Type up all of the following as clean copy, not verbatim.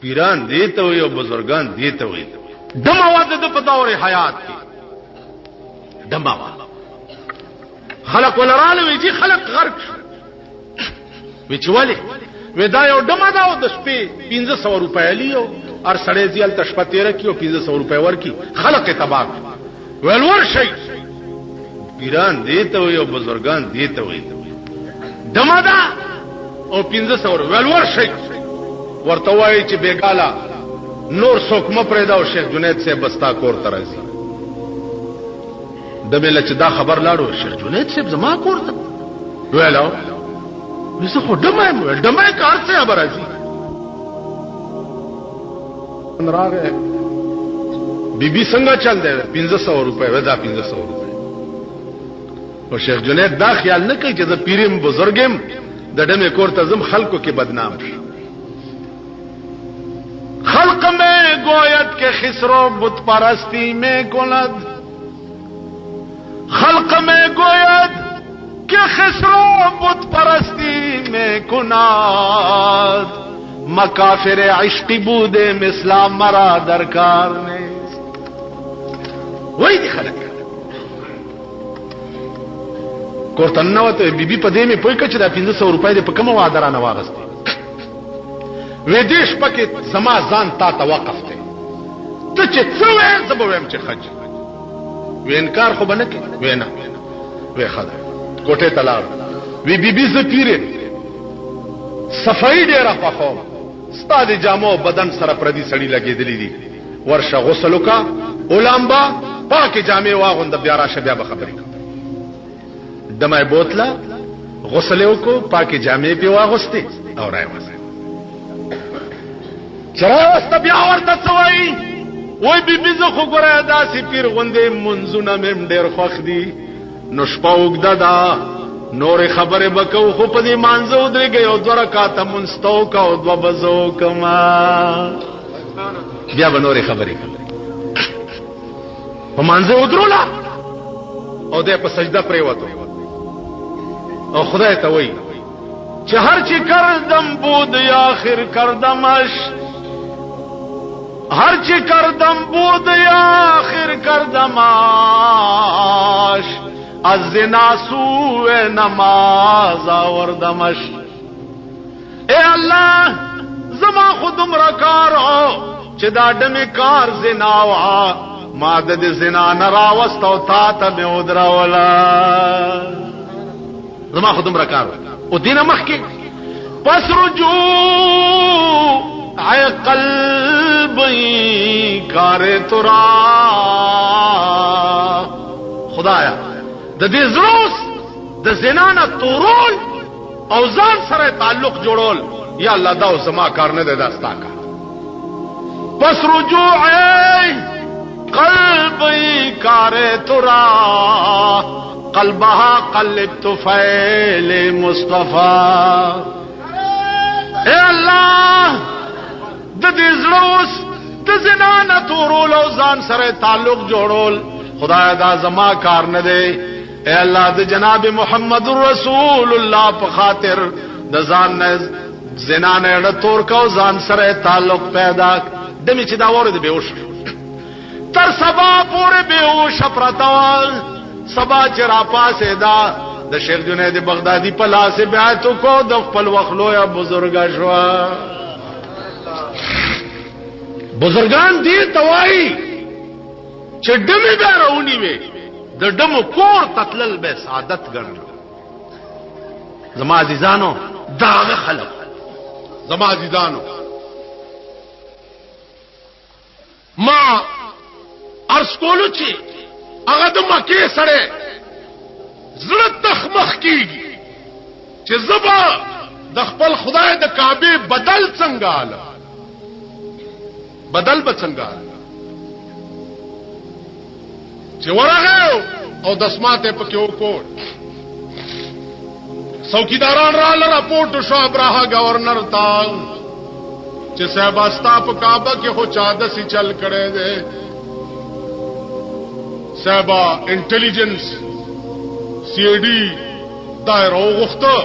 پیران دیته وي او بزرگان دیته وي دمه واده د په دور حیات کې دمه خلق ولراله وی چې خلق غرق وی چې ولی وی دا یو دمه دا او د شپې 1500 روپۍ لیو ار سړی ځل تشپتیره کیو 1500 روپۍ ورکی خلق تباہ ول ورشي پیران دیته وي او بزرگان دیته وي دمه دا او 1500 ول ورشي ورته وای چې بیګالا نور څوک مپردا او شیخ جنید سے بستا کور ترازی د مل چې دا خبر لاړو شیخ جنید سے زما کور ته ویلو وسه خو دمه کار څه خبر راځي راغه بیبي څنګه چل دی 1500 روپے ودا 1500 روپے او شیخ جنید دا خیال نه کوي چې د پیریم بزرګم د دمه کور ته زم خلکو کې بدنام شي خلق میں گویت کے خسرو بت پرستی میں کند خلق میں گویت کے خسرو بت پرستی میں کند مکافر عشقی بودے مثلا مرا درکار نے وہی دی خلق کورتن نوته بیبي په دې مې پوي کچ دا 1500 روپۍ دې په کومه وادرانه واغسته ودیش پکې زما ځان تا ته وقف ته ته چې څه وې زبویم چې خج وینکار خو بنه کې وینا وې خدا کوټه تلار وی بیبي ز پیره صفائی ډیره پخو ستاد جامو بدن سره پردي سړی لګېدلې دي ورشه غسل وکا اولامبا پاکه جامې واغوند بیا راشه بیا به خبرې دمای بوتله غسل وکړو پاکه جامې په واغسته او راوځه چرواست بیا ورته څوي وای بیبي زه خو ګره داسې پیر غوندې منځونه مم ډېر خوښ دي نو شپه وګدا دا نور خبره بکو خو په دې مانځو درګي او دوه رکعات منستو کا او دوه بزو کما بیا به نور خبره په مانځو درولا او دې په سجده پرې وته او خدای ته وای چې هر چی کردم بود یا آخر کردمش هر چی کردم بود یا آخر کردمش از زنا سوء نماز آوردمش اے اللہ زما خودم رکارو چه دا دم کار زناوا مادد زنا نراوست و تا تا میں ادراولا زما خودم رکارو او دین مخی پس رجوع اے قلبی کار ترا خدایا د دې زروس د زنانه تورول او ځان سره تعلق جوړول یا الله دا زما کار نه ده داستا کا پس رجوع قلبی کار ترا قلبها قلبت فعل مصطفی اے الله د دې زروس د زنانه تورول او ځان سره تعلق جوړول خدای دا زما کار نه دی اے الله د جناب محمد رسول الله په خاطر د ځان نه زنا نه تور کو ځان سره تعلق پیدا دمه چې دا ورته بهوش تر سبا پورې بهوش پرتاول سبا چې را پاسه دا د شیخ جنید بغدادي په لاس بیعت کو د خپل وخلو یا بزرګ شوا بزرگان دې توای چې دمه به راونی وي د دمو کور تتلل به سعادت ګڼل زما عزیزانو داغه خلق زما عزیزانو ما ارس کولو چې هغه د مکه سره زړه تخمخ کیږي چې زبا د خپل خدای د کعبه بدل څنګه اله بدل به څنګه چې ورغه او دسماته پکې وکړ څوکیداران را راپورټ شو ابراهه گورنر تا چې صاحب استا په کعبه کې خو چاده سي چل کړي دي صاحب انټيليجنس سی ډي دایره وغخته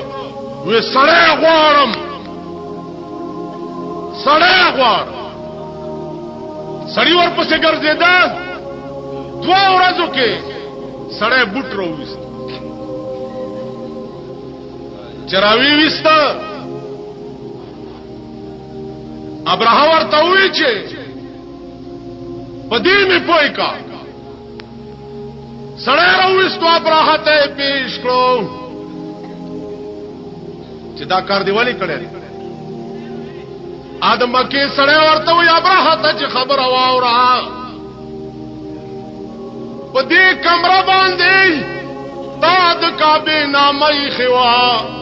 وې سړی غواړم سړی غواړ سړی ورپسې ګرځېده 2 ورځو کې سړی بوټ راوویست چې راویسته ابرهه ورته وویل چې په دې مې پوه کا سړی راوویستو ابرهه ته پیش کړو چې دا کار دی ولې کړی ادم کې سړی ورته وی ابرهه ته چې خبر واوره په دې کمره باندې تا د کعبه نامه خوا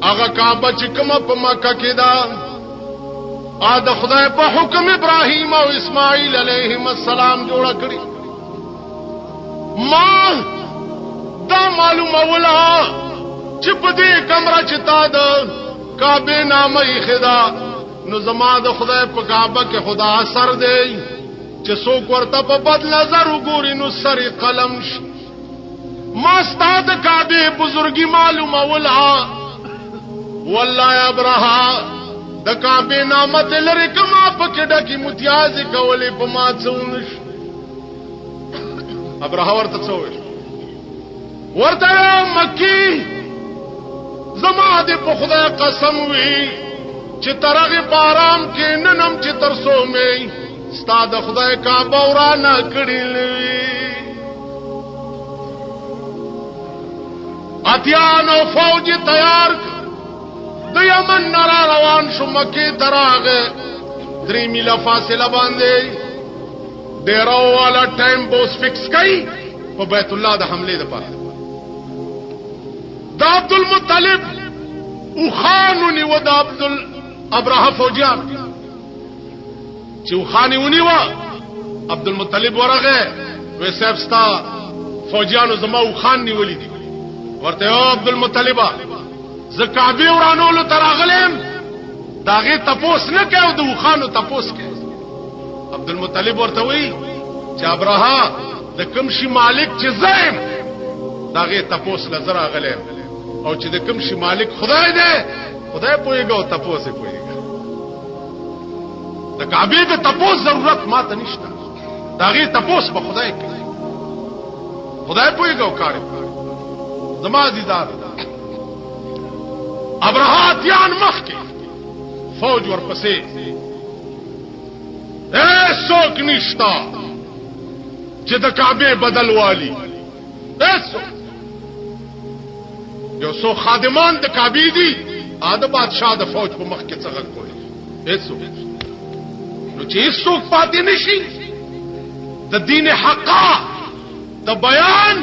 هغه کعبه چې کومه په مکه کې ده د خدای په حکم ابراهیم او اسماعیل علیهم السلام جوړ کړی ما دا معلومه ولا چې په دې کمره چې تا د کعبه نامه خدا نو زما د خدای په کعبه کې خدا اثر دی چې څوک ورته په بد نظر وګوري نو سر قلم شي ما ستاد کعبه بزرګي معلومه ولا والله یا ابرها د کعبه نامه لري کما پکې ډکی متیاز کولې په ما څونش ابرها ورته څوې ورته مکی زما دې په خدای قسم وی چې ترغه بارام کې ننم چې ترسو مې ستاد خدای کعبه ورانه کړې لوي اتیانو فوج تیار د یمن نرا روان شو مکه تراغه 3 میله فاصله باندې ډیرو والا ټایم بوس فکس کړي په بیت الله د حمله لپاره د عبد المطلب او خانونی و د عبد ابراهه فوجیان چې خانونی و عبد المطلب ورغه وې صاحب ستا فوجیانو زما او خان نیولې دي ورته عبد المطلب زکابی ورانولو تراغلم داغه تپوس نه کېو د خانو تپوس کې عبد المطلب ورته وی چې ابراهه د کوم شي مالک چې زم داغه تپوس نظر اغلم او چې د کوم شي مالک خدای دی خدای پويګو تپوس پويګو د کعبه د تپوس ضرورت ماته نشته داغه تپوس په خدای کوي خدای پويګو کار زما عزیزان ابرهاتیان مخکې فوج ورپسې څوک نشتا چې د کعبه بدل والی یو څو خادمان د کعبه دي د بادشاہ د فوج په مخ کې څنګه کوي نو چې څوک پاتې نشي د دین حقا د بیان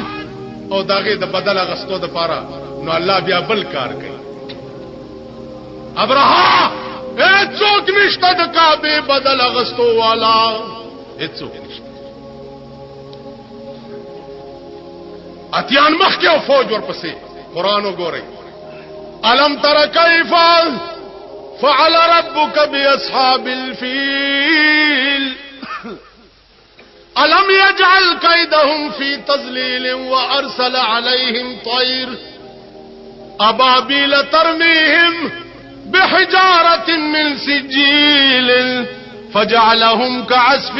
او دغه د بدل غستو د پاره نو الله بیا بل کار کوي ابرها هیڅوک نشته د کعبه بدل غستو والا هیڅوک نشته اتیان مخ کې او فوج ورپسې قران وګورئ الم تر کیف فعل ربك باصحاب الفيل الم يجعل كيدهم في تضليل وارسل عليهم طير ابابيل ترميهم بحجارة من سجيل فجعلهم كعصف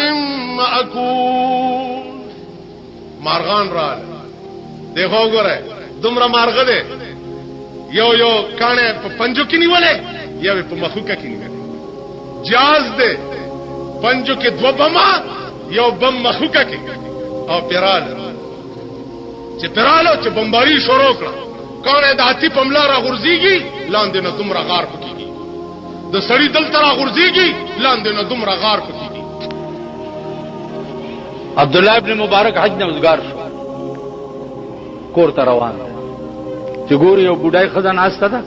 مأكول مارغان رال دیکھو گره دمرا مارغ دے یو کانے پا پنجو کی نیولے یو پا مخوکا کی نیولے جاز دے پنجو کے 2 بما یو بم مخوکا کی او پیرال چه پیرالو چه بمباری شروع کرا کانے داتی پملا را غرزیگی لاندې نه دومره غار پکېږي د سړی دل تر غورځيږي لاندې نه دومره غار پکېږي عبد الله ابن مبارک حج نه وزګار شو کور ته روان چې ګوري یو بډای خزانه استه ده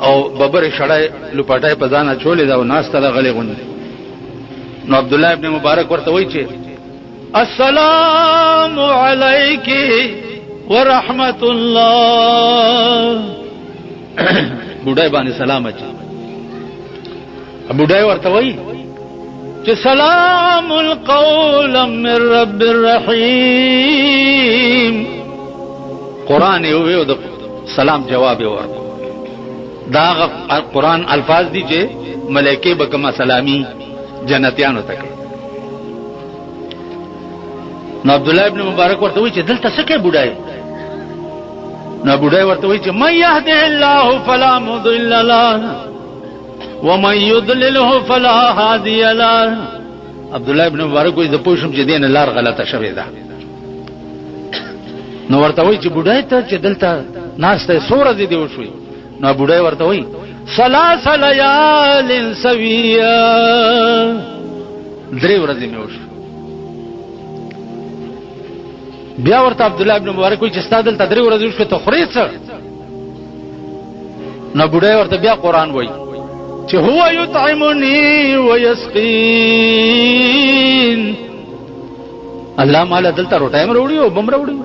او ببر شړای لپټای په ځانه چولې دا ناسته ده غلې غونډه نو عبد الله ابن مبارک ورته وایي چې السلام علیکی ورحمت الله بډای باندې سلام اچي بډای ورته وایي چې سلام القول من رب الرحیم قران یو د سلام جواب ورکړ دا قرآن الفاظ دي چې ملائکه به کما سلامي جنتیانو ته کوي. نو عبد الله ابن مبارک ورته وی چې دلته څه کوي بډای؟ نو بډای ورته وی چې من يهده الله فلا مضل له ومن يضلله فلا هادي له. عبد الله ابن مبارک وی زه پوښم چې دین لار غلطه شوې ده. نو ورته وی چې بډای ته چې دلته ناشته سورہ دې وشوي. نو بډای ورته وی ثلاث ليال سويا 3 ورځې مې وشو. بیا ورته عبد الله ابن مبارک وی چې ستادل ته 3 ورځې وشو ته خوري څه؟ نو بډای ورته بیا قران وی چې هو يطعمني ويسقين. الله مال دلته روټایم وروړي او بم وروړي.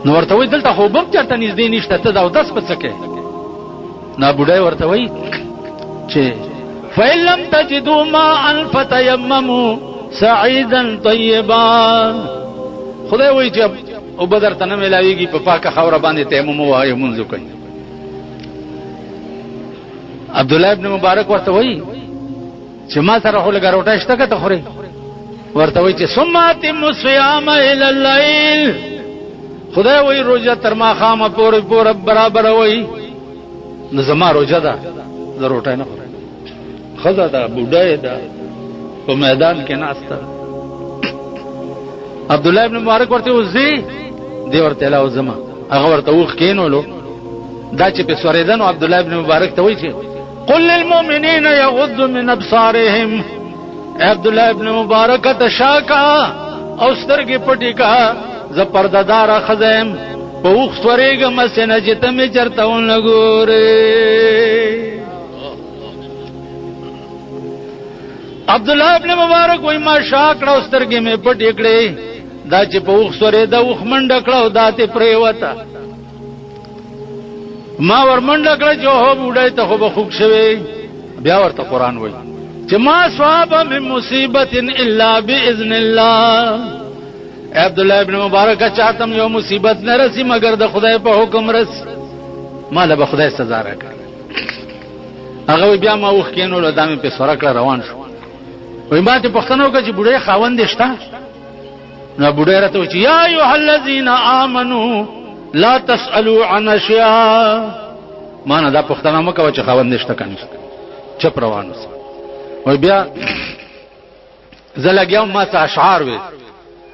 نو ورته وی دلته خو بم چرته نږدې نشته ته دا 10 پڅکه. نو بډای ورته وی چې فإن لم تجدوا ماء فتيمموا سعيدا طيبا. خدای وی چې او بدر ته نه ملاويږي په پاکه خوره باندې تیمم وایي منځ کوي. عبد الله ابن مبارک ورته وی چې ما سره خو لګا روټه شته که ته خوري؟ ورته وی چې ثم اتم الصيام الى الليل. خدای وی روزه تر ما خامه پورې برابر وی. نو زما روزه ده زه روټه نه خورم. خدا دا بوډای ده په میدان کې ناسته. عبد الله ابن مبارک ورته وزي دی ورته لا وزما هغه ورته وخ کینولو دا چې په سوریدن عبد الله ابن مبارک ته وی چې قل للمؤمنين يغضوا من ابصارهم. عبد الله ابن مبارک ته شاکا او سترګې پټې کا ز پردادار خزم په وخ سورېګم سینه چې ته می چرته ونګورې. عبد الله ابن مبارک وای ما شاکړه او سترګې می پټې کړې دا چې په وخ سورې دا وخ منډه کړو دا ته پرې وتا. ما ورمنډه کړه چې هو بوډای ته خو به خوب شوي. بیا ورته قران وای چې ما صاب من مصیبت الا باذن الله. عبد الله ابن مبارک چاته یو مصیبت نه رسی مگر د خدای په حکم رس. مال به خدای سزا راکړي. هغه بیا ما وخ کینو له دامه په سره کړه روان شو. وای ما ته پښتنه وکړه چې بوډای خاوند شته؟ نو بوډای راته چې یا ایه الذین آمنو لا تسالوا عن اشیاء. ما نه دا پښتنه مکه چې خاوند نشته کنه چپ روان اوس. وای بیا زلګیاو ما څه اشعار وې.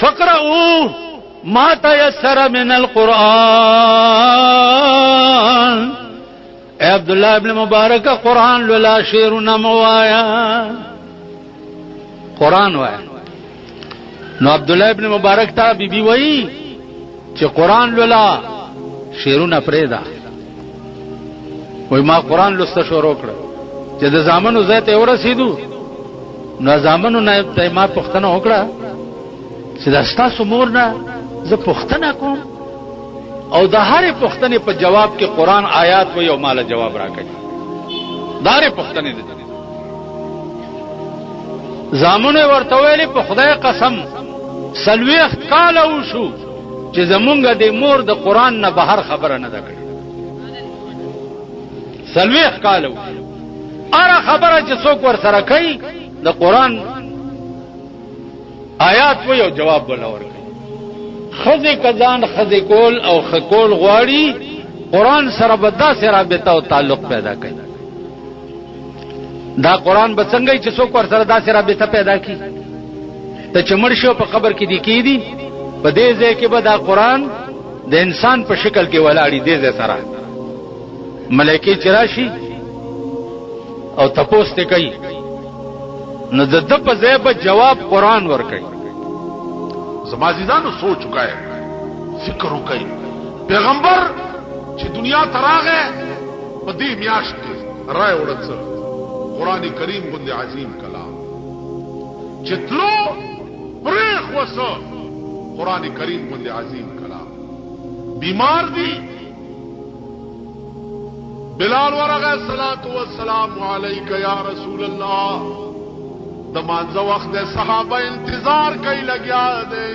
فقرؤوا ما تيسر من القرآن. عبد الله ابن مبارک قرآن لولا شعرنا موایا قرآن وایا. نو عبد الله ابن مبارک ته بیبي وای چې قرآن لولا شعرونه پرېدا. وای ما قرآن لسته شروع کړ چې د زامنو زیت ورسېدو. نو زامنو نه ته ما پښتنه وکړه چې دا ستاسو مور نه زه پښتنه کوم او د هرې پښتنې په جواب کې قرآن آیات وي او مال جواب راکړي. دا هرې پښتنې دي. زامنو ورته ویلي په خدای قسم 40 کال وشو چې زمونږ د مور د قرآن نه بهر خبره نه ده کړې. 40 کال وشو اره خبره چې څوک ور سره کوي د قرآن آیات وي او جواب ولا ورکړي. خزه کزان خزه کول او خکول غواړي قرآن سره بدا سره رابطه او تعلق پیدا کوي. دا قرآن به څنګه چې څوک ور سره دا سره رابطه پیدا کوي. ته چمړ شو په قبر کې دی کېدی په دې ځای کې به دا قرآن د انسان په شکل کې ولاړی دې ځای سره ملائکه چرشی او تپوس ته کوي. نو د په ځای به جواب قرآن ور کوي. زما عزیزانو سوچ چکا ہے فکر وکړئ. پیغمبر چې دنیا ته راغی په دې میاشت کې رائے وړڅ قرآن کریم غوندې عظیم کلام چې تلو پرېخ وسه قرآن کریم غوندې عظیم کلام. بیمار دی بلال ورغه صلوات و سلام علیک یا رسول الله. د مانځه وخت د صحابه انتظار کوي لګیا دی.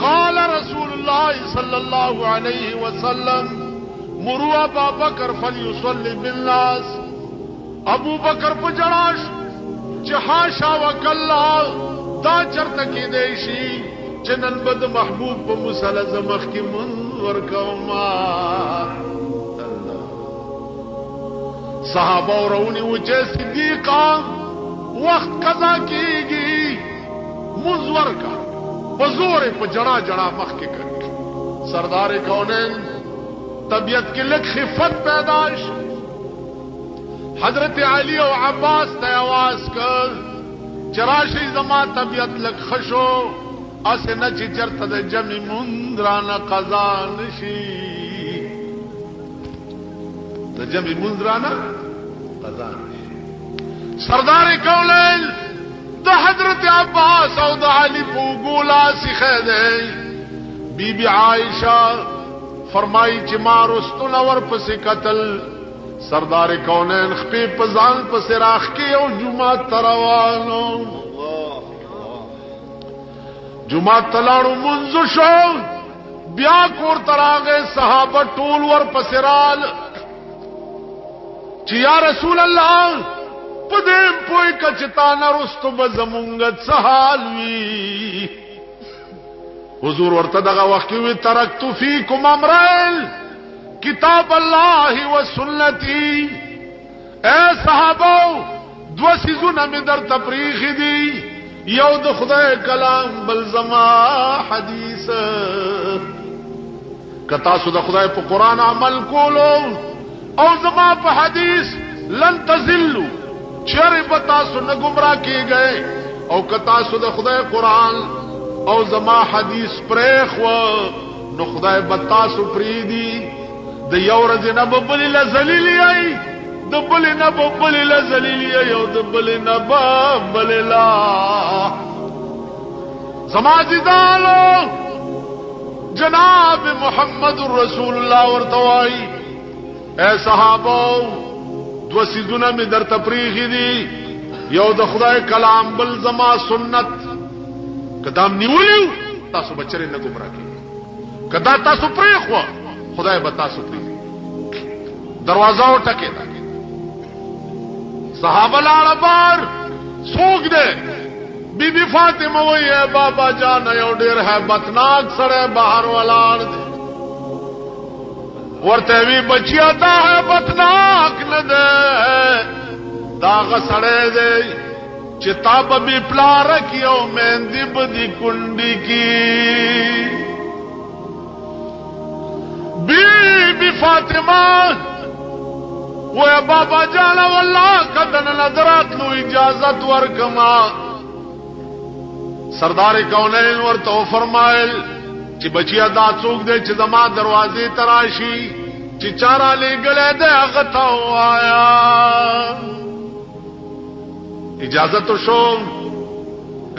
قال رسول الله صلى الله عليه وسلم مروا ابا بکر فليصلي بالناس। ابو بکر پجڑاش چحاشا وکلا دا چرته کې دیشي چنن بد محبوب په مسلز مخ کې منور کوما صحابه ورونی وجه صدیقا وقت قضا کیږي منور کا بزور پہ جڑا جڑا مخ کے کر سردار کونین طبیعت کی لک خفت پیدائش حضرت علی و عباس تے آواز کر چراشی زما طبیعت لک خشو اسے نچی چرت دے جمی مندرانا قضا نشی دے جمی مندرانا قضا نشی سردار کونین دا حضرت عباس او دا علی پوگولا سکھے دے بی بی عائشہ فرمائی چی مارستو نور پسی قتل سردار کونین خپی پزان پسی راخ کی او جماعت تروانو جماعت تلانو منزو شو بیا کور تراغے صحابہ ٹول ور پسی رال چی یا رسول اللہ پدیم پوئی کچتانا رستو بزمونگت سحالوی حضور ورتدغا وقتوی ترکتو فیکم امرائل کتاب اللہ و سنتی اے صحابو دو سیزونا می در تپریخ دی یو د خدای کلام بل زما حدیث کتاسو د خدای په قرآن عمل کولو او زما په حدیث لن تزلو چر بتاسو نہ گمراہ کیے گئے او کتاسو د خدای قرآن او زما حدیث پریخ و نو خدای بتاسو پریدی د یو ورځ نه ببل لذلیلی ای د بل نه ببل لذلیلی ای او د بل نه ببل لا زما جدالو جناب محمد رسول الله ورتوائی اے صحابو دو سیزونه می در تفریخی دی یو د خدای کلام بل زما سنت کدام نیولیو تاسو بچره نه گمراه کی کدا تاسو پریخوا خدای به تاسو پری دروازه ټکه دا صحابه لاړه بار سوق دے بی بی فاطمه وی ہے بابا جان یو ډیر هیبتناک سره بهر ولاړ دے ورته وی بچیا تا هیبتناک نه ده داغ سړی دی چې تا به بی پلار کیو مهندی بدی کنډی کی بی بی فاطمه وی بابا جان والله کدن نظرات نو اجازت ورکما سردار کونین ورته فرمایل چې بچیا دا څوک دی چې زما دروازې تراشي چې چارا لګلې ده هغه تا وایا اجازت شو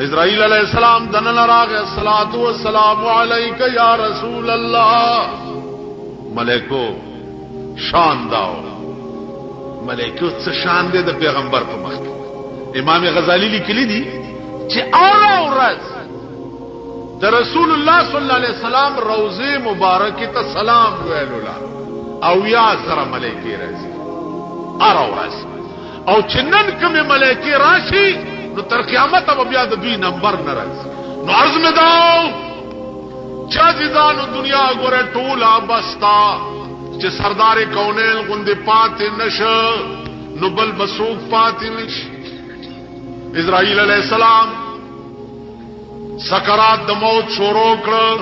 اسرائیل علیہ السلام دنن راغ الصلوۃ والسلام علیک یا رسول اللہ ملائکو شان داو ملائکو څه شان دي د پیغمبر په مخ امام غزالی لیکلی دي چې اورز د رسول الله صلی الله علیه وسلم روضه مبارکه ته سلام ویلولا او یا سره ملائکه راځي اورز او چنن کومه ملائکه راشي نو تر قیامت به بیا د دوی نمبر ناراض نو عرض می داو چا ځانو دنیا ګوره ټولا بستا چې سردار کونیل غوندې پاتې نشه نو بل بسوک پاتې نشه اسرائیل علیہ السلام سکرات د موت شروع کړ.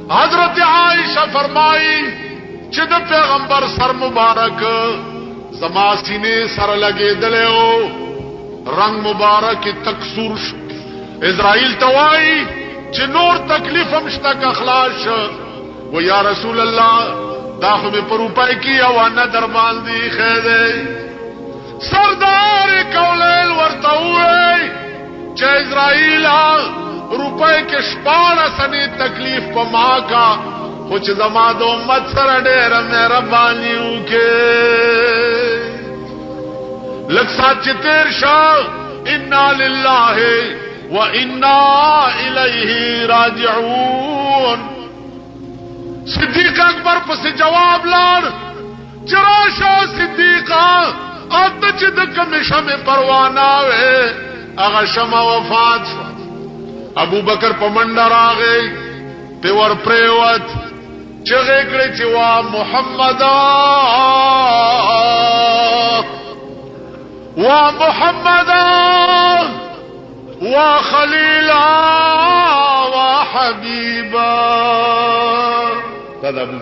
حضرت عائشہ فرمائی چې د پیغمبر سر مبارک زما سینې سره لګېدلی و، رنگ مبارک تک سور شو. اسرائیل توای چې نور تکلیف هم شته که خلاص شو. و یا رسول الله دا خو مې په روپۍ کې او نه در باندې خیدی. سردار کولیل ورته ووی چې اسرائیل روپۍ کې 14 سنې تکلیف په ما کا، خو چې زما د امت سره ډېره مهرباني وکړې. لږ سات چې تېر شه، انا لله و انا الیه راجعون. صدیق اکبر پسې جواب لاړ چې راشه صدیقه، اته چې د کومې شمې پروا نه وې هغه شمه وفات شوه. ابو بکر په منډه راغی، په ور پریوت، چغې کړې چې وا محمدا وا محمدا وا خلیلا وا حبیبا. دا ابو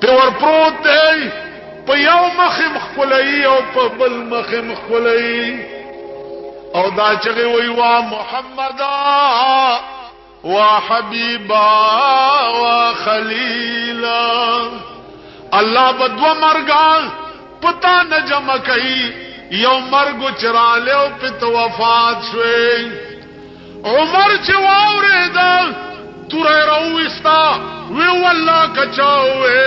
په ور پروت دی، په یو مخ مخولای او په بل مخ مخولای، او دا چغې وی وا محمدا وا حبیبا وا خلیلا. الله بدو مرګا پتا نه جمع کوي، یو مرګ چراله او پت وفات شوي. عمر چې واورېدا تورې راوستا، وی والله کچاوې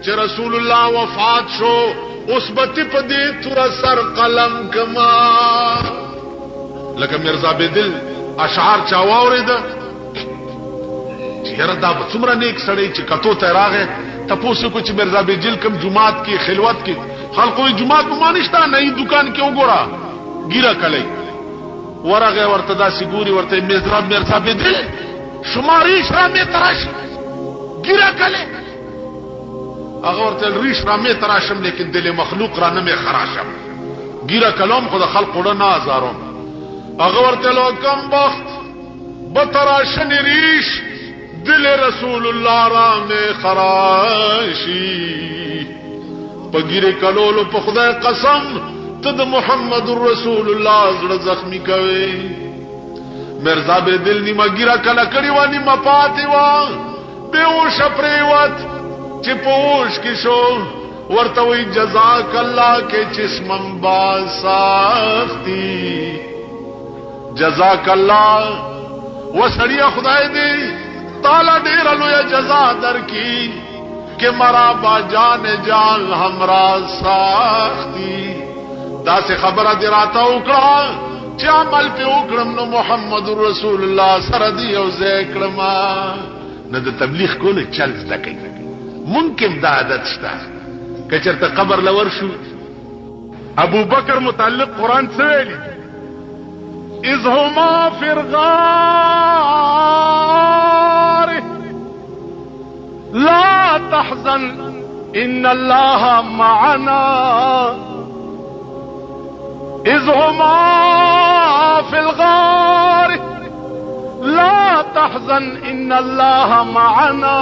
چې رسول الله وفات شو، اوس بتی په دې تور سر قلم کما. لکه مرزا بدل اشعار چا واورېدا چې یاره دا به څومره نیک سړی چې کتو ته راغی تپوس کو چې مرزا بدل کوم جمعات کې خلوت کې خلکو جمعات په مانشتا نه دکان کې وګوره ګیره کلی ورغه ورته داسې ګوري، ورته مرزا بدل شماري شرامې تراش ګیره کلی، هغه ورته ریش رامې تراشم لیکن دل مخلوق را نه مې خراشم، ګیره کلام خو د خلق وړه نه ازارم. هغه ورته لو کم بخت بتراشن ریش دل رسول الله را مې خراشي. پګیره کلولو په خدای قسم ته د محمد رسول الله زړه زخمی کوي. مرزا به دل نیمه ګیره کله کړي و نیمه پاتې و، به وش پریوت چې پوش کې شو. ورته وی جزاک الله کې چشمم باسختی، جزاک الله وسړیا خدای دې تعالی ډېر لوی جزا درکې کہ مرا با جان جان ہمرا ساختی. دا سے خبر دی راتا اکڑا چی عمل پی اکڑم نو محمد رسول اللہ سردی او زیکڑما. نو دا تبلیغ کولو چل زدکی ممکن دا عادت شتا کچرتا قبر لور شو. ابو بکر متعلق قرآن سویلی اذ هما فی الغار لا تحزن ان اللہ معنا اذ هما فی الغار لا تحزن ان اللہ معنا.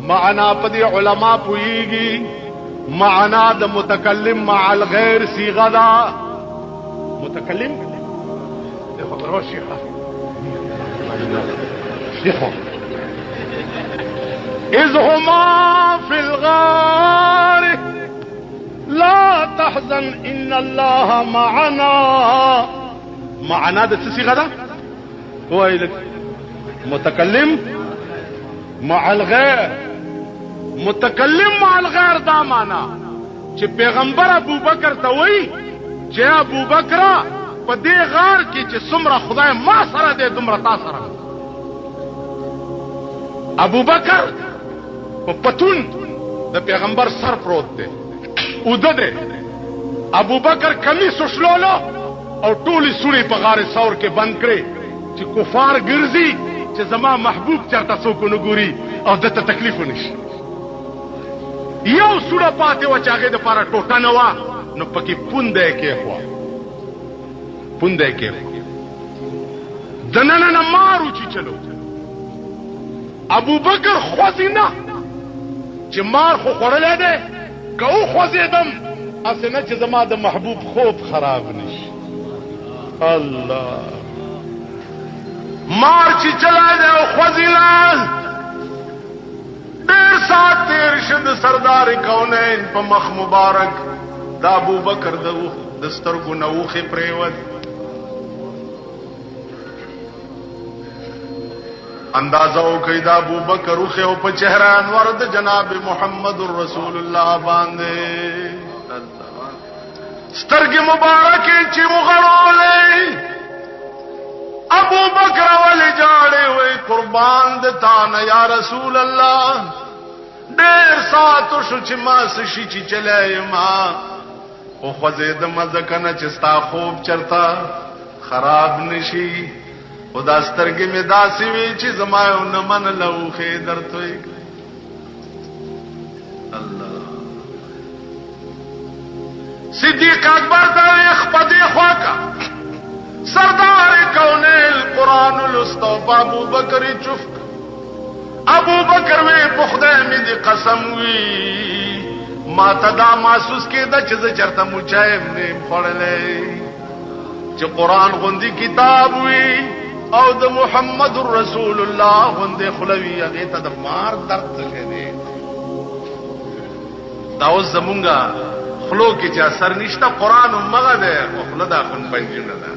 معنا پدی علماء پوئیگی معنا دا متکلم مع الغیر صیغہ دا متکلم دیکھو برو شیخہ دیکھو اذ هما فی الغار لا تحزن ان اللہ معنا. معنا دا صیغہ دا هو متکلم مع الغیر. متکلم مع الغیر دا مانا چې پیغمبر ابو بکر ته وای چې ابو بکر په دې غار کې چې څومره خدای ما سره دې دومره تا سره. ابو بکر په پتون د پیغمبر سر پروت دی او ده ابو بکر کمیس وشلولو او ټولي سوري په غار ثور کې بند کړي چې کفار ګرځي چې زما محبوب چرته څوک نه ګوري او دته تکلیف ونشي. یو سوره پاتې و چې هغه د پاره ټوټه نه و نو پکې پوندې کې خو پوندې کې دننه مارو چې چلو ابو بکر خوځینا چې مار خو خړلې ده کو خوځیدم اسنه چې زما د محبوب خوب خراب نشي الله مار چې چلا ده او خوځیلا ډېر سات تیر شد سردار کونین په مخ مبارک دا ابو بکر د سترګو نوخه پریوت اندازو کوي دا ابو بکر خو او په چهره انور د جناب محمد رسول الله باندې سترګې مبارکه چې وغړولې ابو بکر ولې جاړې وې قربان د تانه یا رسول الله ډېر ساتو شو چې ما سشي چې چلای ما او خوځې د مزکنه چې ستا خوب چرتا خراب نشي خدا سترګې می داسې وی چې زمایو نه من لوخه درتوي الله صدیق اکبر دا خپدي خواکا سردار کونیل قرآن الاستوفا ابو بکر چفت ابو بکر وی بخدای می دی قسم وی ما تدا محسوس کېده چې چرته مچایم نیم خړلې چې قرآن غوندي کتاب وی او د محمد رسول الله غوندي خلوی هغه ته د مار درد څه دا اوس زمونږه خلو کې چې اثر نشته قرآن مغه ده او خلدا خون پنځونه ده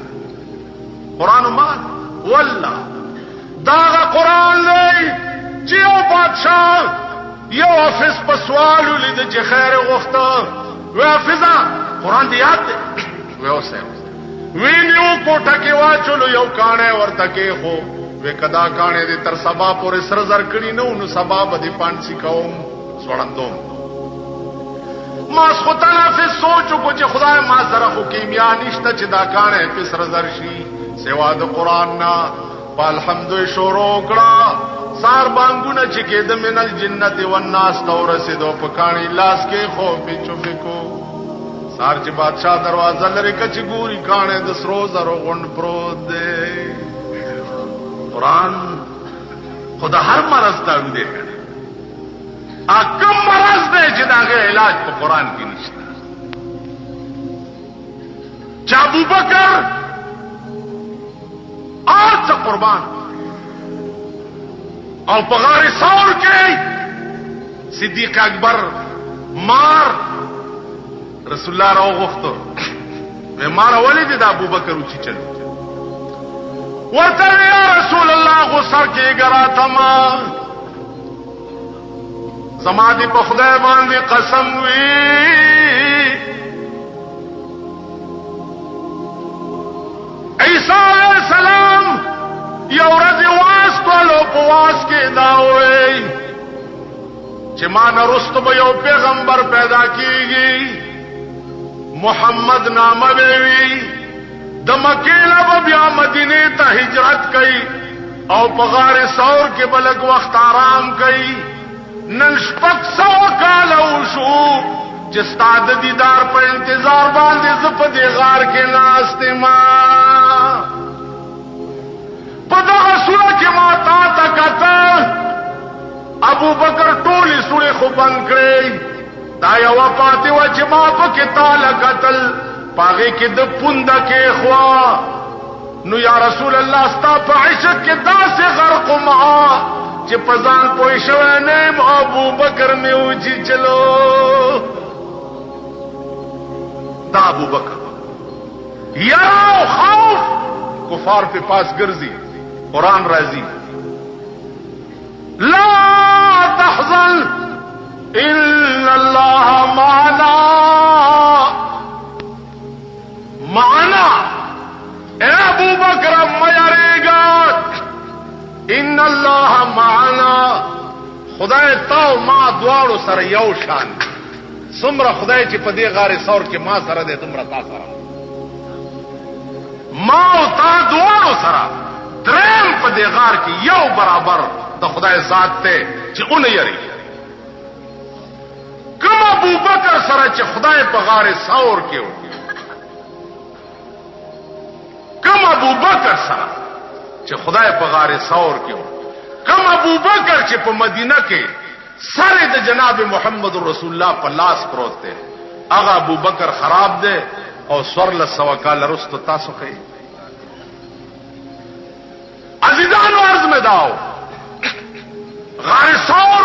قرآن ما والله دا قرآن دی چې یو بادشاہ یو حافظ په سوال لید چې خیر غوښته و حافظه قرآن دی یاد دی و اوسه وینیو کوټه کې واچلو یو کانه ورته کې خو وکدا کانه دې تر سبا پورې سر زر کړي نو سبا باندې پانسی کوم سوړندوم ما سختانه په سوچو کو چې خدای ما سره خو کیمیا نشته چې دا کانه په سر زر شي سوا د قران نا په الحمد شروع کړه سار بانګونه چې کې د منل جنت و الناس تورسه دو پکانی لاس کې خو په چوبې کو سار چې بادشاہ دروازه لري کچ ګوري کانه د سرو زرو غوند پروت دی قران خدا هر مرض ته دی اکم مرض دی چې داغه علاج په قران کې نشته چې ابو بکر آج قربان او پغار سور کې صدیق اکبر مار رسول الله راو غوښتو و مار ولید د ابو بکر او چي چلو ورته یا رسول الله غسر کې ګرا تما زمادي په خدای باندې قسم وی عیسی علیہ السلام یو ورځ واسطلو په واس کې دا وای چې ما نه رستم یو پیغمبر پیدا کیږي محمد نامه وی د مکې له بیا مدینه ته هجرت کړي او په غار ثور کې بلګ وخت آرام کړي نن شپږ سوه کاله وشو چې ستا د دیدار په انتظار باندې زه په دې غار کې ناست ما په دغه سوره کې ما تا ته کتل ابو بکر ټولې سورې خو بند کړې دا یو پاتې وه چې ما پکې تاله کتل پاغې کې د پونده کې خوا نو یا رسول الله ستا په عشق کې داسې غرق ما چې په ځان پوه شوی نه یم ابو بکر مې وچی چلو دا ابو بکر یا خوف کفار په پاس ګرځي قرآن راضی لا تحزن ان الله معنا معنا اے ابو بکر میارے گا ان الله معنا خدای تا ما دواړو سره یو شان څومره خدای چې په دې غار ثور کې ما سره دې تمره تا سره ما او تا دواړو سره درم په دې غار کې یو برابر د خدای ذات ته چې اون یری کوم ابو بکر سره چې خدای په غار ثور کې و کوم ابو بکر سره چې خدای په غار ثور کې کم ابو بکر چې په مدینه کې سره د جناب محمد رسول الله په لاس پروت دی هغه ابو بکر خراب دی او سور له سوکال رستو تاسو کوي عزیزانو عرض میں داو غار ثور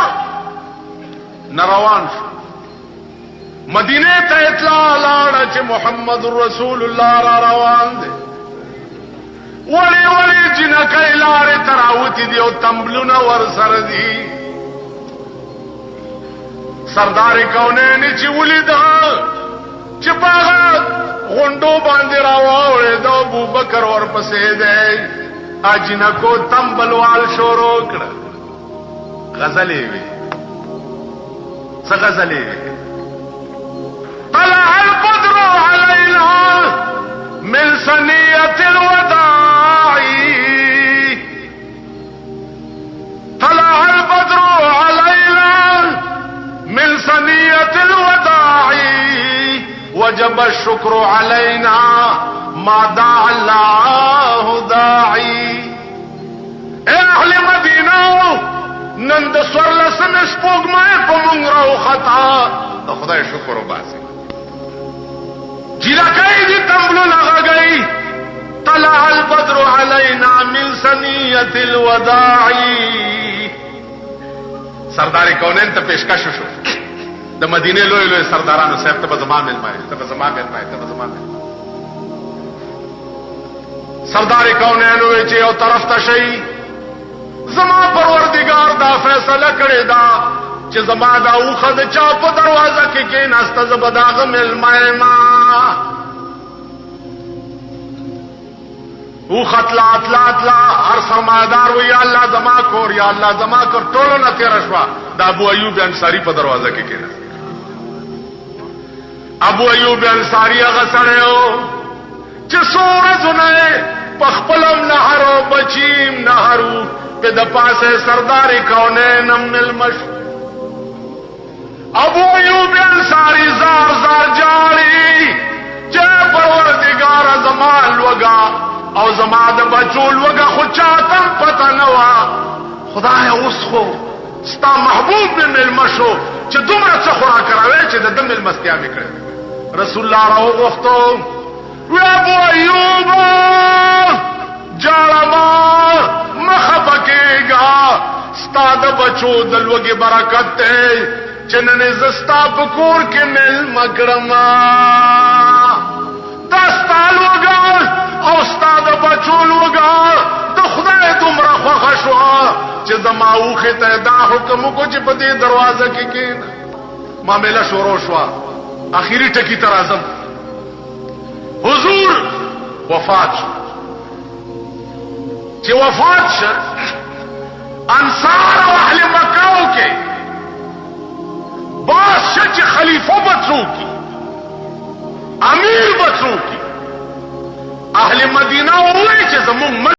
نروان شو مدینه ته اطلاع لاړه چې محمد رسول الله را روان دی ولی ولی جنکای لارې تراوتی دی او تمبلونه ور سره دی سردار کونین چې ولید چې باغ غوندو باندې راوړې د ابو بکر ورپسې دی اجنکو تمبلوال شروع کړ غزلې وی څه غزلې وی طلع البدر علينا من ثنية الوداع طلع البدر علينا من ثنية الوداع وجب الشكر علينا ما دعا الله داعي اهل مدينة نند سورلسن سپوږمۍ په مونږ راوخته د خدای شکر وباسي جلکای دی تمبلو لغاگئی طلع البدر علینا من ثنیت الوداعی سردار کونین تا پیشکش شو د مدینه لوی لوی سردارانو صاحب ته زما ملمای سردار کونین وی چې یو طرف ته شي زما پروردگار دا فیصله کړی دا چې زما دا اوخه د چا په دروازه کې کېناسته زه به د هغه مېلمه یم اوخه تلا هر سرمایدار وی یا الله زما کور یا الله زما کور ټولو نه تېره شوه د ابو ایوب انصاري په دروازه کې کېناسته ابو ایوب انصاري هغه سړی و چې څو ورځونه په خپلم نهر او بچیم نهرو په د پاسه سردار کونین هم مېلمه شو ابو ایوب انصاری زار زار جاری چې پروردگار زمان لوگا او زما د بچو لوگا خو چاتم پتا نوا خدای اوس خو ستا محبوب می ملما شو چې دومره څه خوراک راوي چې د دم المستیا میکړي رسول الله راو غوښتو و ابو ایوب جالما مخبکیگا ستا د بچو د لوگي برکت ته چنن زستا پکور کې مل مکرما دستا لوگا او ستا د بچو لوگا د خدای دومره خوښه شو چې زما اوخه ته دا حکم کو چې په دې دروازه کې کېن معاملہ شروع شو اخیری ټکی تر اعظم حضور وفات شو چې وفات شو انصار او اهل مکه کې بادشاہ چې خلیفہ بچو کی امیر بچو کی اهل مدینه وای چې زمون